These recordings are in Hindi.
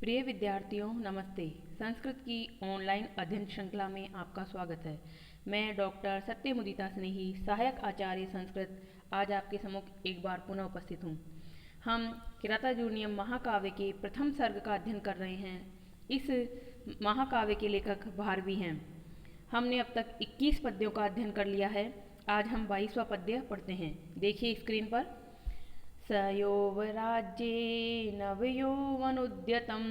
प्रिय विद्यार्थियों नमस्ते। संस्कृत की ऑनलाइन अध्ययन श्रृंखला में आपका स्वागत है। मैं डॉक्टर सत्यमुदिता स्नेही, सहायक आचार्य संस्कृत, आज आपके सम्मुख एक बार पुनः उपस्थित हूँ। हम किरातार्जुनीयम महाकाव्य के प्रथम सर्ग का अध्ययन कर रहे हैं। इस महाकाव्य के लेखक भारवी हैं। हमने अब तक 21 पद्यों का अध्ययन कर लिया है। आज हम 22वां पद्य पढ़ते हैं। देखिए स्क्रीन पर। स यौवराज्ये नवयौवनुद्यतं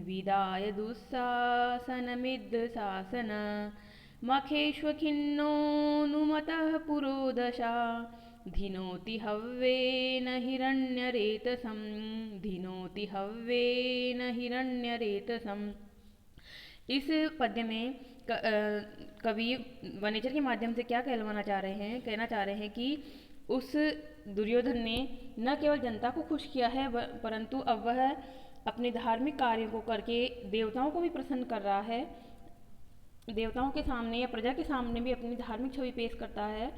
विदाय दुःशासनमिद्धशासन मखेष्वखिन्नोऽनुमतः पुरोदशा धिनोति हव्येन हिरण्यरेतसं धिनोति हव्येन हिरण्यरेतसम्। इस पद्य में कवि वनेचर के माध्यम से क्या कहलवाना चाह रहे हैं, कहना चाह रहे हैं कि उस दुर्योधन ने न केवल जनता को खुश किया है परंतु अब वह अपने धार्मिक कार्यों को करके देवताओं को भी प्रसन्न कर रहा है। देवताओं के सामने या प्रजा के सामने भी अपनी धार्मिक छवि पेश करता है।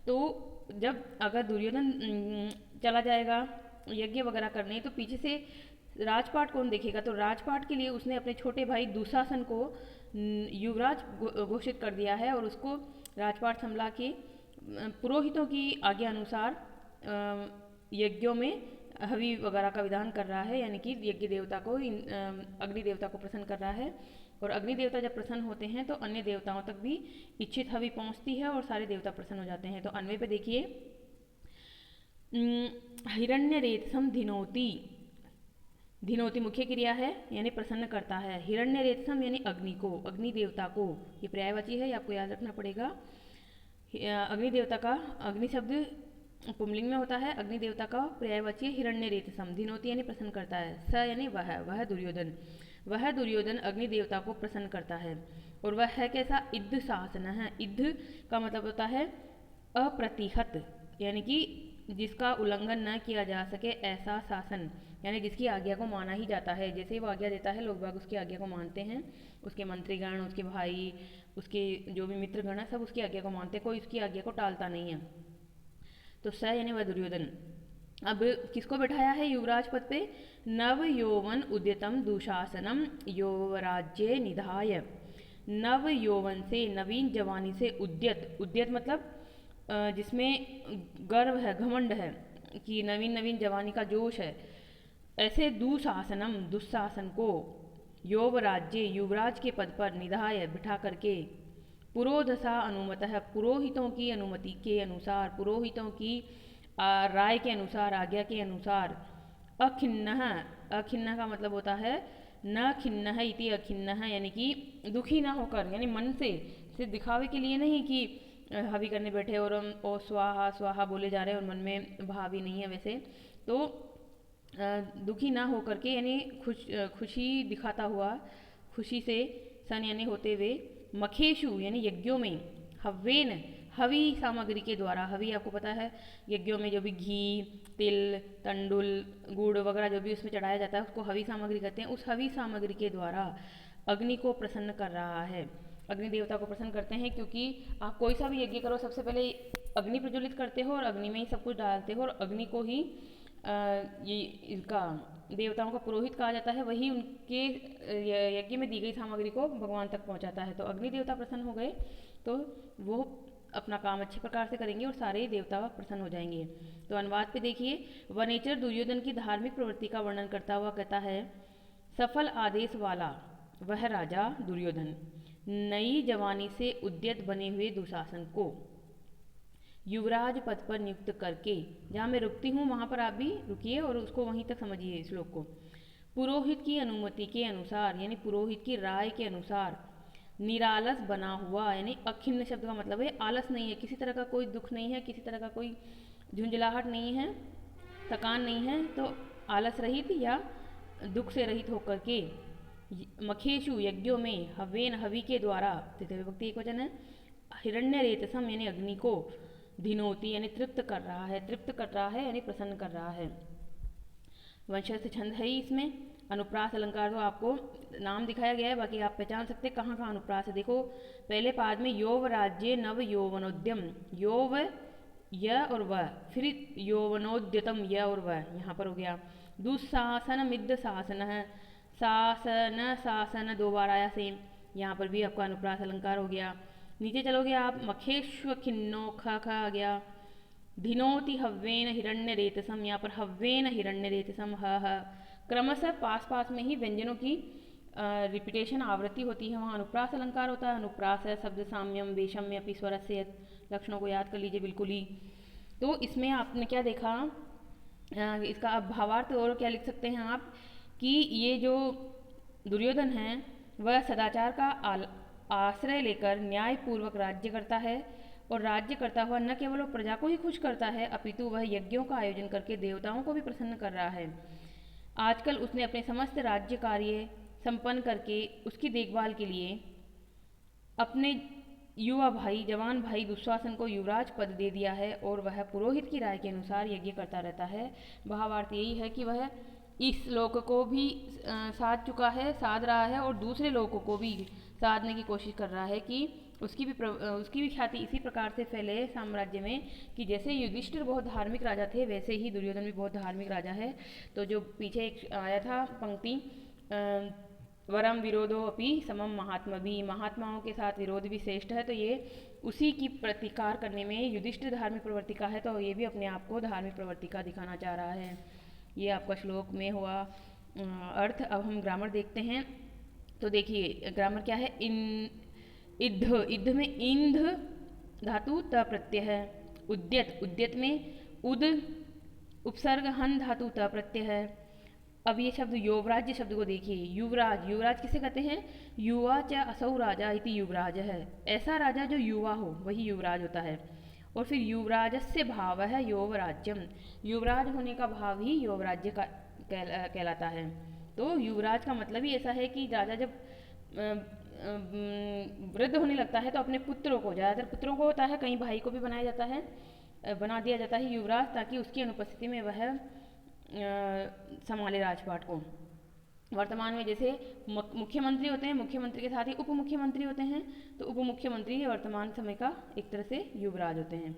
तो जब अगर दुर्योधन चला जाएगा यज्ञ वगैरह करने तो पीछे से राजपाट कौन देखेगा, तो राजपाट के लिए उसने अपने छोटे भाई दुशासन को युवराज घोषित कर दिया है और उसको राजपाट संभला के पुरोहितों की आज्ञा अनुसार यज्ञों में हवि वगैरह का विधान कर रहा है, यानी कि यज्ञ देवता को अग्नि देवता को प्रसन्न कर रहा है। और अग्नि देवता जब प्रसन्न होते हैं तो अन्य देवताओं तक भी इच्छित हवि पहुंचती है और सारे देवता प्रसन्न हो जाते हैं। तो अन्वय पे देखिए, हिरण्यरेतसम धिनोति, धिनोति मुख्य क्रिया है यानी प्रसन्न करता है। हिरण्यरेतसम यानी अग्नि को, अग्नि देवता को, ये पर्यायवाची है, आपको याद रखना पड़ेगा। अग्नि देवता का, अग्नि शब्द पुंलिंग में होता है, अग्नि देवता का पर्यायवाची हिरण्यरेतसम। धिनोति यानी प्रसन्न करता है। स यानी वह दुर्योधन, वह दुर्योधन अग्नि देवता को प्रसन्न करता है। और वह है कैसा? इद्ध शासन है। इद्ध का मतलब होता है अप्रतिहत, यानी कि जिसका उल्लंघन न किया जा सके ऐसा शासन, यानी जिसकी आज्ञा को माना ही जाता है। जैसे ही वो आज्ञा देता है लोग बाग उसकी आज्ञा को मानते हैं। उसके मंत्रीगण, उसके भाई, उसके जो भी मित्रगण है सब उसकी आज्ञा को मानते हैं, कोई उसकी आज्ञा को टालता नहीं है। तो स यानी वह दुर्योधन। अब किसको बैठाया है युवराज पद पे? नव यौवन उद्यतम दुशासनम यौवराज्ये निधाय। नव यौवन से, नवीन जवानी से, उद्यत, उद्यत मतलब जिसमें गर्व है, घमंड है कि नवीन नवीन जवानी का जोश है, ऐसे दुशासनम, दुशासन को, यौवराज्य, युवराज के पद पर, निधाय बिठा करके, पुरोधसा अनुमत है, पुरोहितों की अनुमति के अनुसार, पुरोहितों की राय के अनुसार, आज्ञा के अनुसार, अखिन्न, अखिन्न का मतलब होता है न खिन्न इति अखिन्न, यानी कि दुखी ना होकर, यानी मन से, सिर्फ दिखावे के लिए नहीं कि हवि करने बैठे और हम ओ स्वाहा स्वाहा बोले जा रहे हैं और मन में भाव ही नहीं है वैसे, तो दुखी ना होकर के, यानी खुशी दिखाता हुआ, खुशी से, सन यानी होते हुए, मखेशु यानी यज्ञों में, हव्येन हवि सामग्री के द्वारा, हवि आपको पता है यज्ञों में जो भी घी, तिल, तंडुल, गुड़ वगैरह जो भी उसमें चढ़ाया जाता है उसको हवि सामग्री कहते हैं। उस हवि सामग्री के द्वारा अग्नि को प्रसन्न कर रहा है। अग्नि देवता को प्रसन्न करते हैं क्योंकि आप कोई सा भी यज्ञ करो सबसे पहले अग्नि प्रज्वलित करते हो और अग्नि में ही सब कुछ डालते हो और अग्नि को ही ये इनका देवताओं का पुरोहित कहा जाता है, वही उनके यज्ञ में दी गई सामग्री को भगवान तक पहुंचाता है। तो अग्नि देवता प्रसन्न हो गए तो वो अपना काम अच्छे प्रकार से करेंगे और सारे देवता प्रसन्न हो जाएंगे। तो अनुवाद पे देखिए, वनेचर दुर्योधन की धार्मिक प्रवृत्ति का वर्णन करता हुआ कहता है, सफल आदेश वाला वह राजा दुर्योधन नई जवानी से उद्यत बने हुए दुशासन को युवराज पद पर नियुक्त करके, जहाँ मैं रुकती हूँ वहाँ पर आप भी रुकिए और उसको वहीं तक समझिए श्लोक को। पुरोहित की अनुमति के अनुसार, यानी पुरोहित की राय के अनुसार, निरालस बना हुआ, यानी अखिन्न शब्द का मतलब है आलस नहीं है, किसी तरह का कोई दुख नहीं है, किसी तरह का कोई झुंझलाहट नहीं है, थकान नहीं है, तो आलस रहित या दुख से रहित होकर के मखेशु यज्ञों में, हव्येन हवि के द्वारा, तृतीय विभक्ति एक वचन है, हिरण्य रेतसम यानी अग्नि को, धिनोति यानी तृप्त कर रहा है, तृप्त कर रहा है यानी प्रसन्न कर रहा है। वंशस्थ छंद है ही इसमें। अनुप्रास अलंकार तो आपको नाम दिखाया गया है, बाकी आप पहचान सकते हैं कहाँ कहाँ अनुप्रास है। देखो पहले पाद में यौव राज्य नव यौवनोद्यम, यौव य और व, फिर यौवनोद्यतम य और व, यहाँ पर हो गया। दुशासन मिद्ध शासन है, शासन शासन 2 बार आया सेम, यहाँ पर भी आपका अनुप्रास अलंकार हो गया। नीचे चलोगे आप, मखेश्व खिन्नो ख ख आ गया। धिनोति हव्वेन हिरण्य रेतसम, यहाँ पर हव्वेन हिरण्य रेतसम ह ह। क्रमशः पास पास में ही व्यंजनों की रिपीटेशन आवृत्ति होती है, वहाँ अनुप्रास अलंकार होता है। अनुप्रास है शब्द साम्यम वेशम्य अपि स्वरस्य, लक्षणों को याद कर लीजिए बिल्कुल ही। तो इसमें आपने क्या देखा, इसका अब भावार्थ और क्या लिख सकते हैं आप कि ये जो दुर्योधन है वह सदाचार का आश्रय लेकर न्यायपूर्वक राज्य करता है, और राज्य करता हुआ न केवल वो प्रजा को ही खुश करता है अपितु वह यज्ञों का आयोजन करके देवताओं को भी प्रसन्न कर रहा है। आजकल उसने अपने समस्त राज्य कार्य संपन्न करके उसकी देखभाल के लिए अपने युवा भाई जवान भाई दुशासन को युवराज पद दे दिया है, और वह पुरोहित की राय के अनुसार यज्ञ करता रहता है। भावार्थ यही है कि वह इस लोक को भी साध चुका है, साध रहा है, और दूसरे लोगों को भी साधने की कोशिश कर रहा है कि उसकी भी ख्याति इसी प्रकार से फैले साम्राज्य में कि जैसे युधिष्ठिर बहुत धार्मिक राजा थे वैसे ही दुर्योधन भी बहुत धार्मिक राजा है। तो जो पीछे एक आया था पंक्ति, वरम विरोधो अपि समम महात्मा भी, महात्माओं के साथ विरोध भी श्रेष्ठ है, तो ये उसी की प्रतिकार करने में युधिष्ठिर धार्मिक प्रवृत्ति का है, तो ये भी अपने आप को धार्मिक प्रवृत्ति का दिखाना चाह रहा है। ये आपका श्लोक में हुआ अर्थ। अब हम ग्रामर देखते हैं। तो देखिए ग्रामर क्या है, इद्ध, इद्ध में इंध धातु त प्रत्यय है। उद्यत, उद्यत में उद उपसर्ग हन धातु त प्रत्यय है। अब ये शब्द युवराज्य शब्द को देखिए, युवराज, युवराज किसे कहते हैं, युवा च असौ राजा इति युवराज है, ऐसा राजा जो युवा हो वही युवराज होता है। और फिर युवराजस्य भाव है युवराज्यम, युवराज होने का भाव ही युवराज्य का कहलाता है। तो युवराज का मतलब ही ऐसा है कि राजा जब वृद्ध होने लगता है तो अपने पुत्रों को, ज़्यादातर पुत्रों को होता है, कहीं भाई को भी बनाया जाता है, बना दिया जाता है युवराज, ताकि उसकी अनुपस्थिति में वह संभाले राजपाट को। वर्तमान में जैसे मुख्यमंत्री होते हैं, मुख्यमंत्री के साथ ही उप मुख्यमंत्री होते हैं, तो उप मुख्यमंत्री वर्तमान समय का एक तरह से युवराज होते हैं।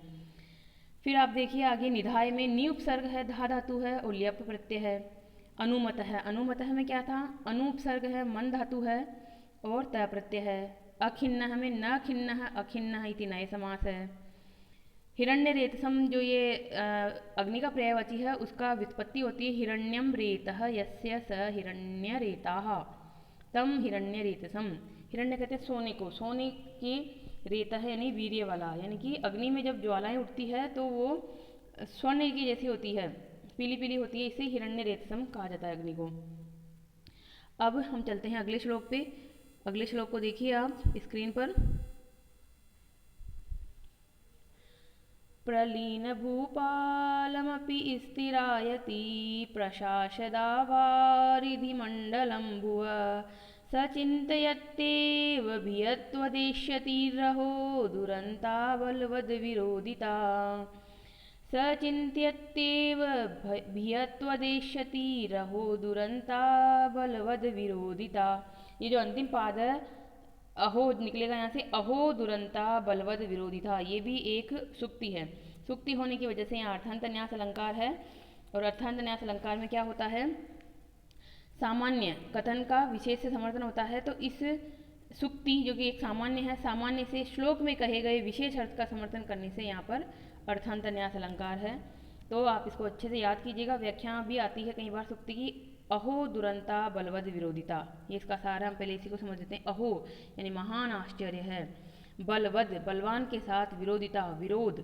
फिर आप देखिए आगे, निधाय में नि उपसर्ग है, धा धातु है और ल्यप प्रत्यय है। अनुमत है, अनुमत में क्या था, अनुपसर्ग है, मन धातु है और त प्रत्यय है। अखिन्न में न खिन्न है, अखिन्न इति नए समास है। हिरण्य रेतसम जो ये अग्नि का पर्यायवाची है उसका व्युत्पत्ति होती है हिरण्यम रेतः यस्य स हिरण्य रेताः तम हिरण्य रेतसम। हिरण्य कहते हैं सोने को, सोने की रेतः यानी वीर्य वाला, यानी कि अग्नि में जब ज्वालाएं उठती है तो वो स्वर्ण की जैसी होती है, पीली पीली होती है, इसे हिरण्य रेतसम कहा जाता है अग्नि को। अब हम चलते हैं अगले श्लोक पे। अगले श्लोक को देखिए आप स्क्रीन पर। प्रलीन भूपालमपि स्थिरायति प्रशासदावारिधिमण्डलं भुव सचिन्तयत्येव भियत्वदेष्यतिरहो दुरन्ताबलवद्विरोधिता सचिन्त्यत्येव भियत्वदेष्यतिरहो दुरन्ताबलवद्विरोधिता। ये जो अंतिम पाद है अहो निकलेगा यहाँ से, अहो दुरंता बलवद विरोधी था, ये भी एक सुक्ति है। सुक्ति होने की वजह से यहाँ अर्थांत न्यास अलंकार है, और अर्थांत न्यास अलंकार में क्या होता है, सामान्य कथन का विशेष से समर्थन होता है। तो इस सुक्ति जो कि एक सामान्य है, सामान्य से श्लोक में कहे गए विशेष अर्थ का समर्थन करने से यहाँ पर अर्थांत न्यास अलंकार है। तो आप इसको अच्छे से याद कीजिएगा। व्याख्या भी आती है कई बार सुक्ति की, अहो दुरंता बलवद विरोधिता, ये इसका सार हम पहले इसी को समझ लेते हैं। अहो यानी महान आश्चर्य है, बलवद बलवान के साथ, विरोधिता विरोध,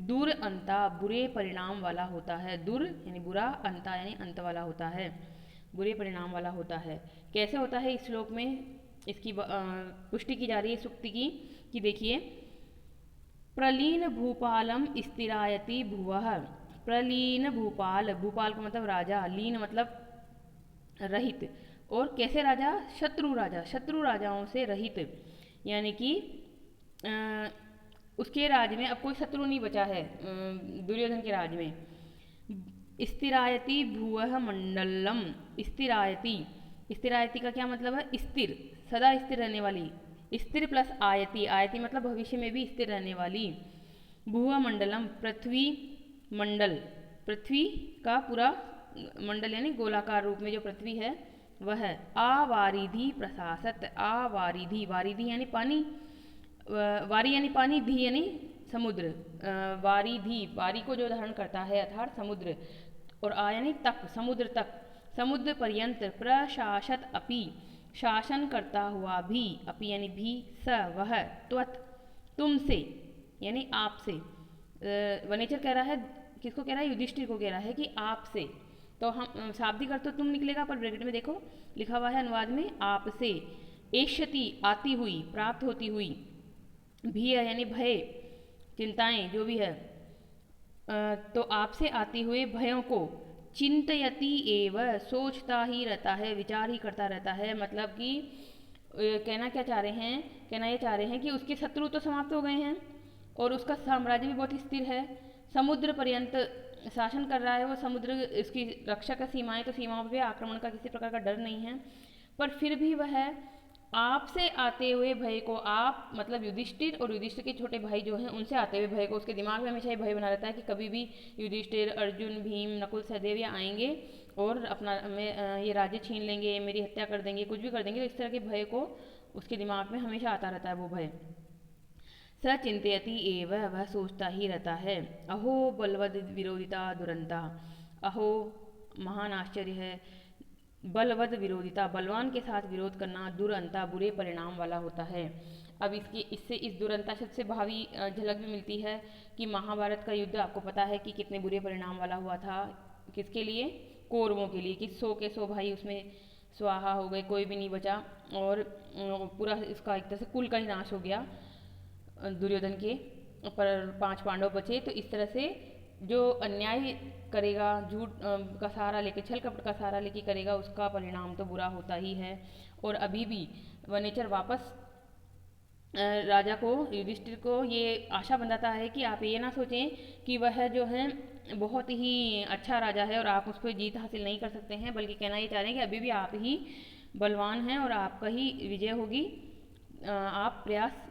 दूर अंता बुरे परिणाम वाला होता है, दूर यानी बुरा, अंता यानी अंत वाला होता है, बुरे परिणाम वाला होता है। कैसे होता है इस श्लोक में इसकी पुष्टि की जा रही है सुक्ति की, कि देखिए प्रलीन भूपालम स्थिरायति भुवः, प्रलीन भूपाल, भूपाल का मतलब राजा, लीन मतलब रहित, और कैसे राजा, शत्रु राजा, शत्रु राजाओं से रहित, यानी कि उसके राज्य में अब कोई शत्रु नहीं बचा है दुर्योधन के राज्य में। स्थिरायति भुवः मंडलम, स्थिरायति, स्थिरायति का क्या मतलब है, स्थिर, सदा स्थिर रहने वाली, स्थिर प्लस आयति, आयति मतलब भविष्य में भी स्थिर रहने वाली। भुव मंडलम पृथ्वी मंडल, पृथ्वी का पूरा मंडल यानी गोलाकार रूप में जो पृथ्वी है वह आवारिधि प्रशासत। आवारिधि, वारिधि यानी पानी, वारी यानी पानी, धी यानी समुद्र। वारिधि, वारी को जो धारण करता है अर्थात समुद्र, और आ यानी तक, समुद्र तक। समुद्र पर्यंत प्रशासत अपि, शासन करता हुआ भी, अपि यानी भी, स वह, त्वत तुमसे यानी आपसे। वनेचर कह रहा है, किसको कह रहा है? युधिष्ठिर को कह रहा है कि आपसे। तो हम शाब्दिक अर्थ तो तुम निकलेगा, पर ब्रैकेट में देखो लिखा हुआ है अनुवाद में आपसे। एष्यति आती हुई, प्राप्त होती हुई। भीय यानी भय, चिंताएं जो भी है, तो आपसे आती हुए भयों को। चिंतयति एव, सोचता ही रहता है, विचार ही करता रहता है। मतलब कि कहना क्या चाह रहे हैं? कहना ये चाह रहे हैं कि उसके शत्रु तो समाप्त हो गए हैं और उसका साम्राज्य भी बहुत स्थिर है, समुद्र पर्यंत शासन कर रहा है वो, समुद्र इसकी रक्षा का सीमाएं, तो सीमाओं पर आक्रमण का किसी प्रकार का डर नहीं है। पर फिर भी वह आपसे आते हुए भय को, आप मतलब युधिष्ठिर और युधिष्ठिर के छोटे भाई जो हैं उनसे आते हुए भय को, उसके दिमाग में हमेशा ये भय बना रहता है कि कभी भी युधिष्ठिर, अर्जुन, भीम, नकुल, सहदेव ये आएंगे और अपना ये राज्य छीन लेंगे, मेरी हत्या कर देंगे, कुछ भी कर देंगे। तो इस तरह के भय को उसके दिमाग में हमेशा आता रहता है वो भय। स चिंतयति एव, वह सोचता ही रहता है। अहो बलवद विरोधिता दुरंता, अहो महान आश्चर्य है, बलवद विरोधिता, बलवान के साथ विरोध करना, दुरंता बुरे परिणाम वाला होता है। अब इससे इस दुरंता शब्द से भावी झलक भी मिलती है कि महाभारत का युद्ध आपको पता है कि कितने बुरे परिणाम वाला हुआ था। किसके लिए? कौरवों के लिए, कि 100 के 100 भाई उसमें स्वाहा हो गए, कोई भी नहीं बचा, और पूरा इसका एक तरह से कुल का ही नाश हो गया दुर्योधन के, पर 5 पांडव बचे। तो इस तरह से जो अन्याय करेगा, झूठ का सहारा लेके, छल कपट का सहारा लेके करेगा, उसका परिणाम तो बुरा होता ही है। और अभी भी वनेचर वापस राजा को, युधिष्ठिर को ये आशा बंधाता है कि आप ये ना सोचें कि वह जो है बहुत ही अच्छा राजा है और आप उस पर जीत हासिल नहीं कर सकते हैं, बल्कि कहना ये चाह रहे हैं कि अभी भी आप ही बलवान हैं और आपका ही विजय होगी, आप प्रयास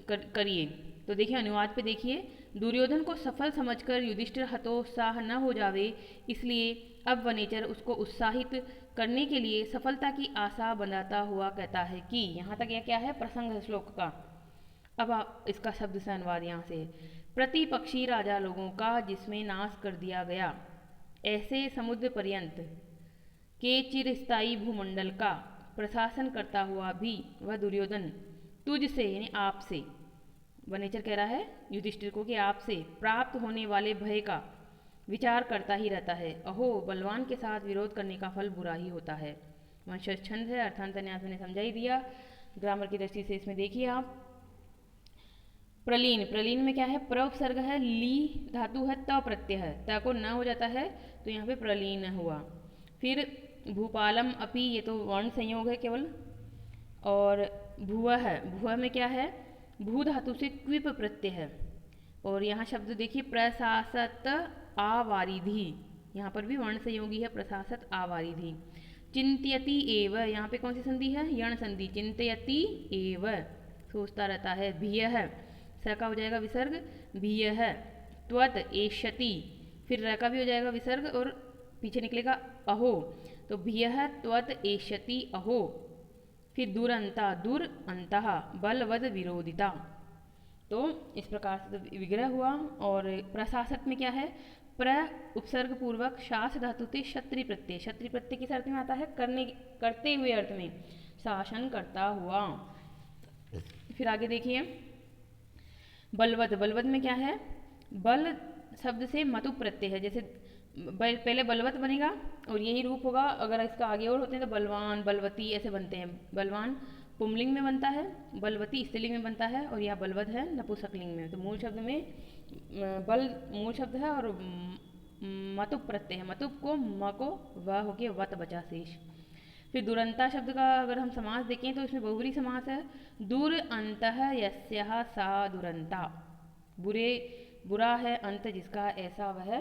करिए। तो देखिए अनुवाद पे देखिए, दुर्योधन को सफल समझकर युधिष्ठिर हतोत्साह न हो जावे, इसलिए अब वनेचर उसको उत्साहित करने के लिए सफलता की आशा बंधाता हुआ कहता है कि, यहाँ तक यह क्या है? प्रसंग है श्लोक का। अब आप इसका शब्द से अनुवाद यहाँ से, प्रतिपक्षी राजा लोगों का जिसमें नाश कर दिया गया, ऐसे समुद्र पर्यंत के चिरस्थायी भूमंडल का प्रशासन करता हुआ भी वह दुर्योधन तुझसे यानी आपसे, वनेचर कह रहा है युधिष्ठिर को कि आपसे प्राप्त होने वाले भय का विचार करता ही रहता है। अहो बलवान के साथ विरोध करने का फल बुरा ही होता है। वंशज छंद है, अर्थांत न्यास ने समझा ही दिया। ग्रामर की दृष्टि से इसमें देखिए आप, प्रलीन, प्रलीन में क्या है? प्र उपसर्ग है, ली धातु है, त प्रत्यय है, त को न हो जाता है तो यहाँ पे प्रलीन हुआ। फिर भूपालम अपि, ये तो वर्ण संयोग है केवल, और भुव है, भुव में क्या है? भू धातु से क्विप प्रत्यय है। और यहाँ शब्द देखिए प्रशासत आवारिधि, यहाँ पर भी वर्ण संयोगी है, प्रशासत आवारिधि। चिंत्यति एव, यहाँ पे कौन सी संधि है? यण संधि। चिंतयति एव, सोचता रहता है। भीय है, स का हो जाएगा विसर्ग, भीय है। त्वत एष्यति, फिर र का भी हो जाएगा विसर्ग और पीछे निकलेगा अहो, तो भीय है त्वत एष्यति अहो। फिर दुरंता, दुर अंतः, बलवद विरोधिता। तो इस प्रकार से विग्रह हुआ। और प्रशासक में क्या है? प्र उपसर्ग पूर्वक शास धातु से क्षत्रि प्रत्यय, क्षत्रि प्रत्यय किस अर्थ में आता है? करने, करते हुए अर्थ में, शासन करता हुआ। फिर आगे देखिए बलवद, बलवद में क्या है? बल शब्द से मतु प्रत्यय है, जैसे पहले बलवत बनेगा और यही रूप होगा, अगर इसका आगे और होते हैं तो बलवान, बलवती ऐसे बनते हैं। बलवान पुंलिंग में बनता है, बलवती स्त्रीलिंग में बनता है, और यह बलवत है नपुंसकलिंग में। तो मूल शब्द में बल मूल शब्द है और मतुप प्रत्यय है, मतुप को म को व हो के वत बचा शेष। फिर दुरंता शब्द का अगर हम समास देखें तो इसमें बहुब्री समास है। दुर अंतः यस्यः सा दुरंता, बुरे बुरा है अंत जिसका, ऐसा वह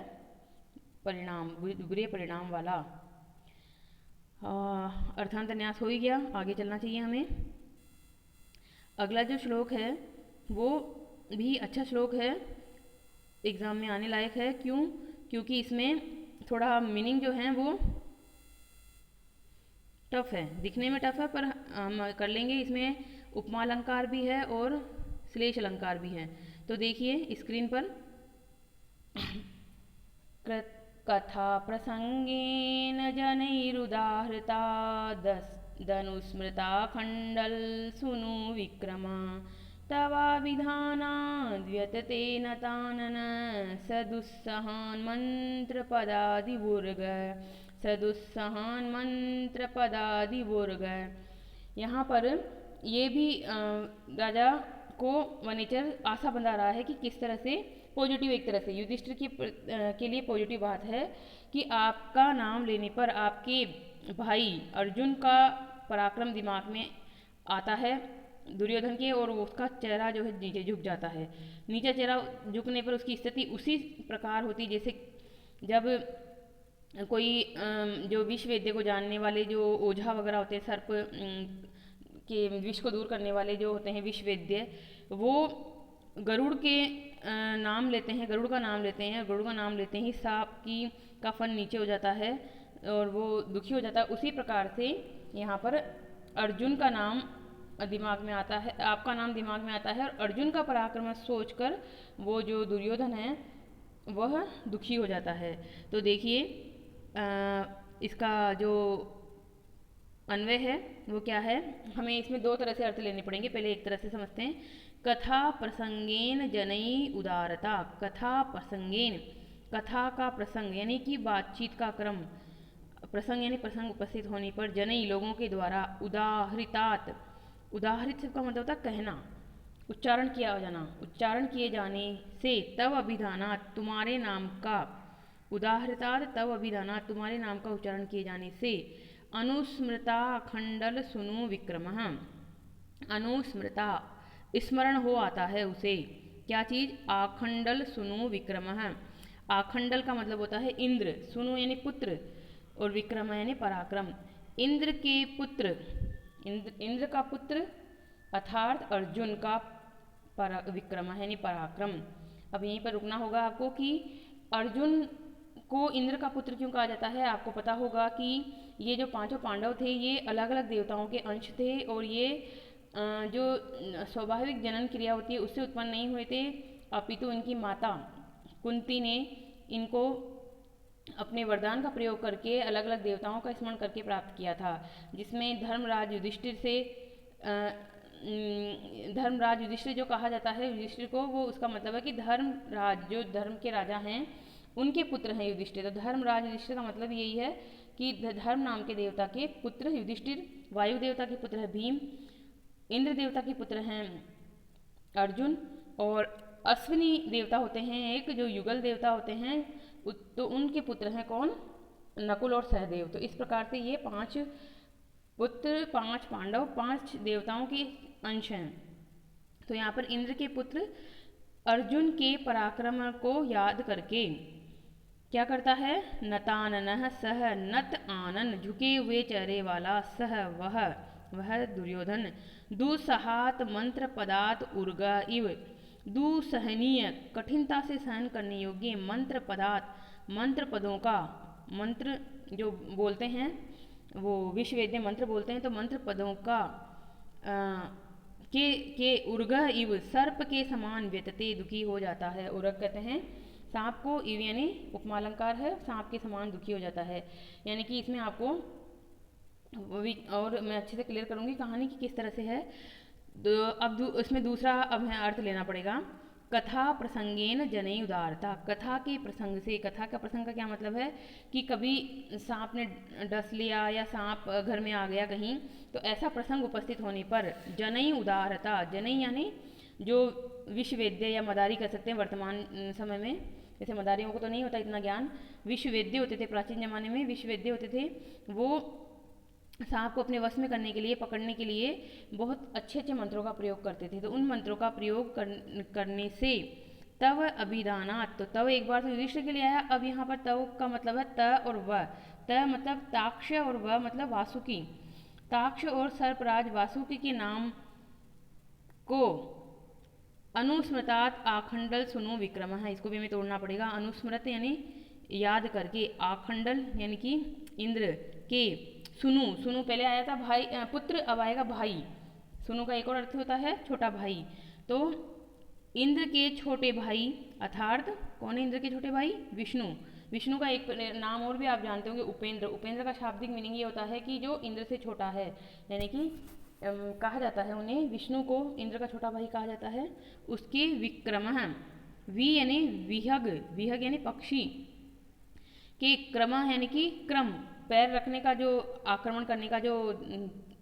परिणाम, बुरे परिणाम वाला। अर्थांत न्यास हो ही गया, आगे चलना चाहिए हमें। अगला जो श्लोक है वो भी अच्छा श्लोक है, एग्जाम में आने लायक है। क्यों? क्योंकि इसमें थोड़ा मीनिंग जो है वो टफ है, दिखने में टफ है, पर हम कर लेंगे। इसमें उपमा अलंकार भी है और श्लेष अलंकार भी है। तो देखिए स्क्रीन पर कथा प्रसंगेन जनैरुदाहृता धनुस्मृता खण्डल सुनु विक्रमा तवाभिधानाद्व्यततेन तानन सदुस्सहान् मन्त्रपदादिवुर्ग सदुस्सहान् मन्त्रपदादिवुर्ग। यहाँ पर ये भी राजा को वनेचर आशा बंधा रहा है कि किस तरह से पॉजिटिव, एक तरह से युधिष्ठिर के लिए पॉजिटिव बात है कि आपका नाम लेने पर आपके भाई अर्जुन का पराक्रम दिमाग में आता है दुर्योधन के, और उसका चेहरा जो है नीचे झुक जाता है। नीचे चेहरा झुकने पर उसकी स्थिति उसी प्रकार होती जैसे जब कोई जो विष वेद्य को जानने वाले जो ओझा वगैरह होते हैं, सर्प के विष को दूर करने वाले जो होते हैं विष वेद्य, वो गरुड़ के नाम लेते हैं, गरुड़ का नाम लेते हैं। गरुड़ का नाम लेते ही सांप का फन नीचे हो जाता है और वो दुखी हो जाता है। उसी प्रकार से यहाँ पर अर्जुन का नाम दिमाग में आता है, आपका नाम दिमाग में आता है, और अर्जुन का पराक्रम सोचकर वो जो दुर्योधन है वह दुखी हो जाता है। तो देखिए इसका जो अन्वय है वो क्या है, हमें इसमें दो तरह से अर्थ लेने पड़ेंगे। पहले एक तरह से समझते हैं। कथा प्रसंगेन जनई उदारता। कथा प्रसंगेन, कथा का प्रसंग यानी कि बातचीत का क्रम, प्रसंग यानी प्रसंग उपस्थित होने पर, जनई लोगों के द्वारा, उदाहृतात, उदाहरित शब्द का मतलब होता है कहना, उच्चारण किया जाना, उच्चारण किए जाने से, तव अभिधानात तुम्हारे नाम का, उदाहृतात तव अभिधानात तुम्हारे नाम का उच्चारण किए जाने से, अनुस्मृता खंडल सुनु विक्रमः। अनुस्मृता स्मरण हो आता है उसे, क्या चीज, आखंडल सुनु विक्रमः। आखंडल का मतलब होता है इंद्र, सुनु यानी पुत्र, और विक्रम यानी पराक्रम। इंद्र के पुत्र, इंद्र का पुत्र अर्थात अर्जुन का विक्रम यानी पराक्रम। अब यहीं पर रुकना होगा आपको कि अर्जुन को इंद्र का पुत्र क्यों कहा जाता है। आपको पता होगा कि ये जो पांचों पांडव थे ये अलग अलग देवताओं के अंश थे, और ये जो स्वाभाविक जनन क्रिया होती है उससे उत्पन्न नहीं हुए थे, अपितु इनकी माता कुंती ने इनको अपने वरदान का प्रयोग करके अलग अलग देवताओं का स्मरण करके प्राप्त किया था, जिसमें धर्मराज युधिष्ठिर से धर्मराज युधिष्ठिर जो कहा जाता है युधिष्ठिर को, वो उसका मतलब है कि धर्मराज जो धर्म के राजा हैं उनके पुत्र हैं युधिष्ठिर। तो धर्मराज युधिष्ठिर का मतलब यही है कि धर्म नाम के देवता के पुत्र युधिष्ठिर, वायु देवता के पुत्र है भीम, इंद्र देवता के पुत्र हैं अर्जुन, और अश्विनी देवता होते हैं एक जो युगल देवता होते हैं, तो उनके पुत्र हैं कौन, नकुल और सहदेव। तो इस प्रकार से ये पांच पुत्र, पांच पांडव, पांच देवताओं के अंश हैं। तो यहाँ पर इंद्र के पुत्र अर्जुन के पराक्रम को याद करके क्या करता है, नताननः सह, नत आनन झुके हुए चेहरे वाला, सह वह दुर्योधन, दुसहात मंत्र पदात उर्गा इव, दुसहनीय कठिनता से सहन करने योग्य, मंत्र पदात मंत्र पदों का, मंत्र जो बोलते हैं वो विश्ववेद्य मंत्र बोलते हैं, तो मंत्र पदों का के उर्गा इव सर्प के समान व्यतते दुखी हो जाता है। उर्ग कहते हैं सांप को, इव यानी उपमा अलंकार है, सांप के समान दुखी हो जाता है। यानी कि इसमें आपको और मैं अच्छे से क्लियर करूँगी कहानी की किस तरह से है। अब इसमें दूसरा अब हमें अर्थ लेना पड़ेगा। कथा प्रसंगेन जनई उदारता। कथा के प्रसंग से, कथा का प्रसंग का क्या मतलब है कि कभी सांप ने डस लिया या सांप घर में आ गया कहीं, तो ऐसा प्रसंग उपस्थित होने पर जनई उदारता, जनई यानी जो विश्ववेद्य या मदारी कर सकते हैं वर्तमान समय में, जैसे मदारियों को तो नहीं होता इतना ज्ञान, विश्ववेद्य होते थे प्राचीन जमाने में, विश्ववेद्य होते थे, वो सांप को अपने वश में करने के लिए, पकड़ने के लिए बहुत अच्छे अच्छे मंत्रों का प्रयोग करते थे। तो उन मंत्रों का प्रयोग करने से तव अभिधानात, तो तव एक बार तो युधिष्ठिर के लिए आया, अब यहाँ पर तव का मतलब है त और व। त मतलब ताक्ष और व मतलब वासुकी। ताक्ष और सर्पराज वासुकी के नाम को अनुस्मृतात आखंडल सुनो विक्रम है, इसको भी हमें तोड़ना पड़ेगा। अनुस्मृत यानी याद करके, आखंडल यानी कि इंद्र के, सुनु, सुनु पहले आया था भाई पुत्र, अब आएगा भाई। सुनु का एक और अर्थ होता है छोटा भाई। तो इंद्र के छोटे भाई अर्थात कौन है इंद्र के छोटे भाई? विष्णु। विष्णु का एक नाम और भी आप जानते होंगे, उपेंद्र। उपेंद्र का शाब्दिक मीनिंग ये होता है कि जो इंद्र से छोटा है, यानी कि कहा जाता है उन्हें, विष्णु को इंद्र का छोटा भाई कहा जाता है। उसके विक्रम, वी यानी विहग, विहग यानी पक्षी के क्रम यानी कि क्रम, पैर रखने का जो आक्रमण करने का जो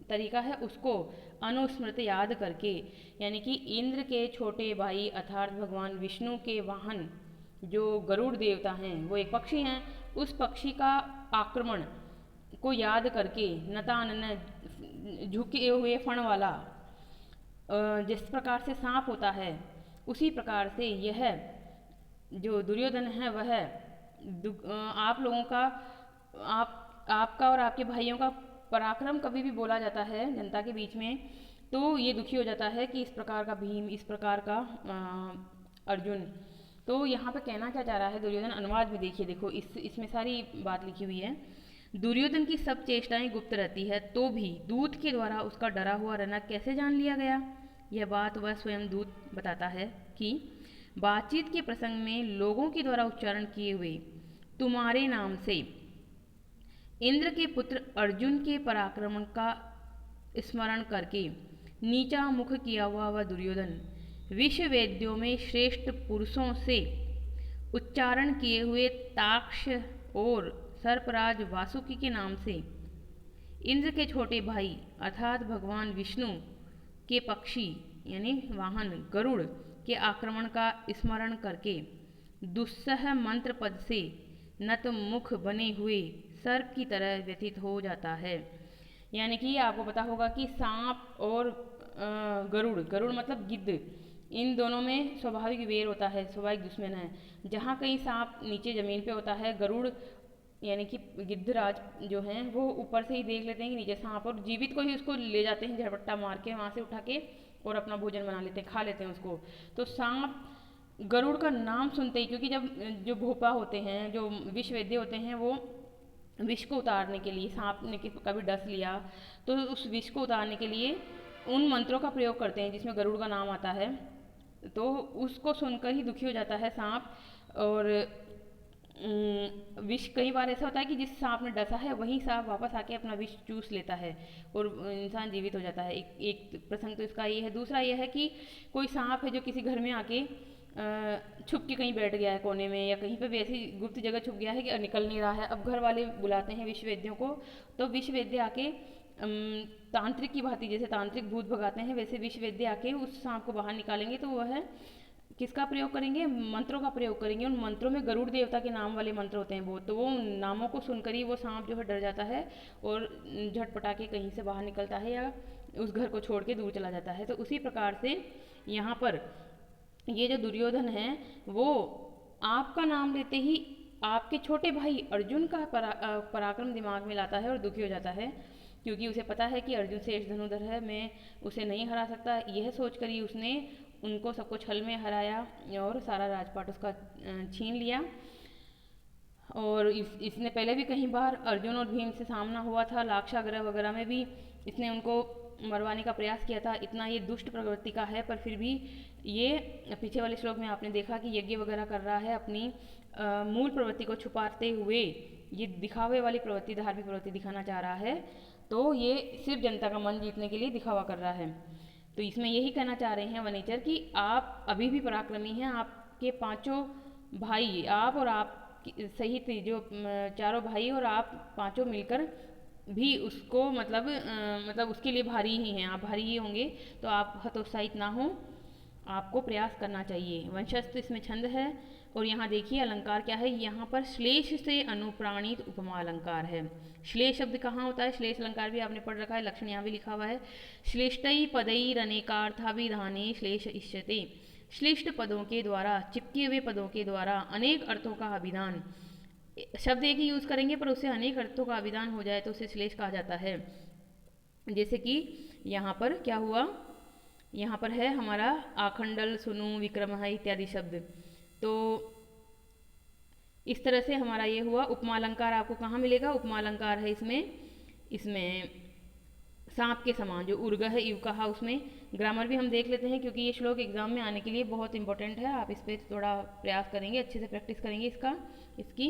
तरीका है उसको अनुस्मृत याद करके, यानी कि इंद्र के छोटे भाई अर्थात भगवान विष्णु के वाहन जो गरुड़ देवता हैं, वो एक पक्षी हैं, उस पक्षी का आक्रमण को याद करके नतानन झुके हुए फण वाला जिस प्रकार से सांप होता है, उसी प्रकार से यह जो दुर्योधन है वह आप लोगों का, आपका और आपके भाइयों का पराक्रम कभी भी बोला जाता है जनता के बीच में, तो ये दुखी हो जाता है कि इस प्रकार का भीम, इस प्रकार का अर्जुन। तो यहाँ पे कहना क्या चाह रहा है दुर्योधन, अनुवाद में देखिए, देखो इसमें सारी बात लिखी हुई है। दुर्योधन की सब चेष्टाएं गुप्त रहती है, तो भी दूत के द्वारा उसका डरा हुआ रहना कैसे जान लिया गया? यह बात वह स्वयं दूत बताता है कि बातचीत के प्रसंग में लोगों के द्वारा उच्चारण किए हुए तुम्हारे नाम से इंद्र के पुत्र अर्जुन के पराक्रम का स्मरण करके नीचा मुख किया हुआ वह दुर्योधन विश्व वेद्यों में श्रेष्ठ पुरुषों से उच्चारण किए हुए ताक्ष और सर्पराज वासुकी के नाम से इंद्र के छोटे भाई अर्थात भगवान विष्णु के पक्षी यानी वाहन गरुड़ के आक्रमण का स्मरण करके दुस्सह मंत्र पद से नत मुख बने हुए सर्प की तरह व्यतीत हो जाता है। यानी कि आपको पता होगा कि सांप और गरुड़, गरुड़ मतलब गिद्ध, इन दोनों में स्वाभाविक वेर होता है, स्वाभाविक दुश्मन है। जहाँ कहीं सांप नीचे ज़मीन पे होता है, गरुड़ यानी कि गिद्धराज जो हैं वो ऊपर से ही देख लेते हैं कि नीचे सांप, और जीवित को ही उसको ले जाते हैं झपट्टा मार के वहाँ से उठा के और अपना भोजन बना लेते हैं, खा लेते हैं उसको। तो सांप गरुड़ का नाम सुनते ही, क्योंकि जब जो भोपा होते हैं, जो विष वैद्य होते हैं, वो विष को उतारने के लिए, सांप ने कभी डस लिया तो उस विष को उतारने के लिए उन मंत्रों का प्रयोग करते हैं जिसमें गरुड़ का नाम आता है। तो उसको सुनकर ही दुखी हो जाता है सांप, और विष कई बार ऐसा होता है कि जिस सांप ने डसा है वही सांप वापस आके अपना विष चूस लेता है और इंसान जीवित हो जाता है। एक प्रसंग तो इसका ये है। दूसरा ये है कि कोई सांप है जो किसी घर में आके छुप के कहीं बैठ गया है कोने में, या कहीं पे भी ऐसी गुप्त जगह छुप गया है कि निकल नहीं रहा है। अब घर वाले बुलाते हैं विष वैद्यों को, तो विष वैद्य आके तांत्रिक की भांति, जैसे तांत्रिक भूत भगाते हैं, वैसे विष वैद्य आके उस सांप को बाहर निकालेंगे। तो वह किसका प्रयोग करेंगे? मंत्रों का प्रयोग करेंगे। उन मंत्रों में गरुड़ देवता के नाम वाले मंत्र होते हैं बहुत, तो वो नामों को सुनकर ही वो सांप जो है डर जाता है और झटपटा के कहीं से बाहर निकलता है या उस घर को छोड़ के दूर चला जाता है। तो उसी प्रकार से यहाँ पर ये जो दुर्योधन है वो आपका नाम लेते ही आपके छोटे भाई अर्जुन का पराक्रम दिमाग में लाता है और दुखी हो जाता है, क्योंकि उसे पता है कि अर्जुन शेष धनुधर है, मैं उसे नहीं हरा सकता। यह सोचकर ही उसने उनको सबको छल में हराया और सारा राजपाट उसका छीन लिया। और इसने पहले भी कई बार अर्जुन और भीम से सामना हुआ था, लाक्षागृह वगैरह में भी इसने उनको मरवाने का प्रयास किया था। इतना ये दुष्ट प्रवृत्ति का है, पर फिर भी ये पीछे वाले श्लोक में आपने देखा कि यज्ञ वगैरह कर रहा है, अपनी मूल प्रवृत्ति को छुपाते हुए ये दिखावे वाली प्रवृत्ति, धार्मिक प्रवृत्ति दिखाना चाह रहा है। तो ये सिर्फ जनता का मन जीतने के लिए दिखावा कर रहा है। तो इसमें यही कहना चाह रहे हैं वनेचर कि आप अभी भी पराक्रमी हैं, आपके पांचों भाई, आप और आप सहित जो चारों भाई और आप पांचों मिलकर भी उसको मतलब उसके लिए भारी ही हैं, आप भारी ही होंगे। तो आप हतोत्साहित ना हो, आपको प्रयास करना चाहिए। वंशस्थ इसमें छंद है। और यहाँ देखिए अलंकार क्या है, यहाँ पर श्लेष से अनुप्राणित उपमा अलंकार है। श्लेष शब्द कहाँ होता है? श्लेष अलंकार भी आपने पढ़ रखा है, लक्षण यहाँ भी लिखा हुआ है। श्लेष्टई पदई अनेकार्थाभिधाने श्लेष इष्यते। श्लिष्ट पदों के द्वारा, चिपके हुए पदों के द्वारा अनेक अर्थों का अभिधान, शब्द एक ही यूज करेंगे पर उससे अनेक अर्थों का अभिधान हो जाए तो उसे श्लेष कहा जाता है। जैसे कि यहाँ पर क्या हुआ, यहाँ पर है हमारा आखंडल, सुनु, विक्रम इत्यादि शब्द। तो इस तरह से हमारा ये हुआ। उपमा अलंकार आपको कहाँ मिलेगा? उपमा अलंकार है इसमें इसमें सांप के समान जो उर्ग है यू कहा, उसमें ग्रामर भी हम देख लेते हैं क्योंकि ये श्लोक एग्जाम में आने के लिए बहुत इंपॉर्टेंट है। आप इस पर थोड़ा प्रयास करेंगे, अच्छे से प्रैक्टिस करेंगे इसकी।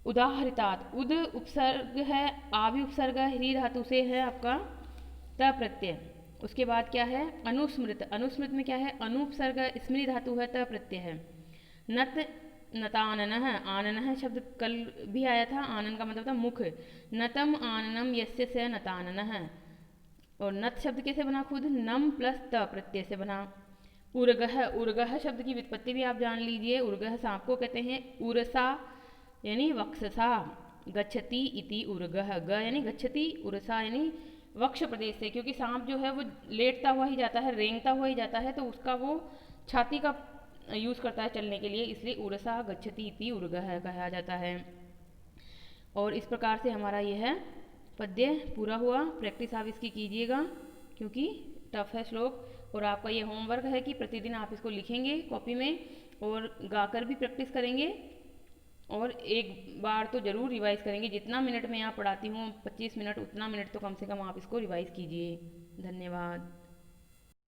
उदाहरितात, उद उपसर्ग है, आ भी उपसर्ग है, ह्री धातु से है आपका त प्रत्यय। उसके बाद क्या है अनुस्मृत, अनुस्मृत में क्या है अनुपसर्ग स्मृति धातु है, त प्रत्यय है। नत नतानन है, आनन है शब्द कल भी आया था, आनन का मतलब था मुख। नतम आननम यस्य से नतानन है। और नत शब्द कैसे बना खुद, नम प्लस त प्रत्यय से बना। उर्गह, उर्गह शब्द की व्युत्पत्ति भी आप जान लीजिए। उर्गह सांप को कहते हैं उरसा यानी वक्षसा, गच्छति इति उर्गह, ग यानी गच्छति, उरसा यानी वक्ष प्रदेश से, क्योंकि सांप जो है वो लेटता हुआ ही जाता है, रेंगता हुआ ही जाता है, तो उसका वो छाती का यूज़ करता है चलने के लिए, इसलिए उरसा गच्छति इति उर्गह कहा जाता है। और इस प्रकार से हमारा यह पद्य पूरा हुआ। प्रैक्टिस आप इसकी कीजिएगा क्योंकि टफ है श्लोक। और आपका ये होमवर्क है कि प्रतिदिन आप इसको लिखेंगे कॉपी में और गाकर भी प्रैक्टिस करेंगे और एक बार तो ज़रूर रिवाइज करेंगे। जितना मिनट में यहाँ पढ़ाती हूँ 25 मिनट, उतना मिनट तो कम से कम आप इसको रिवाइज कीजिए। धन्यवाद।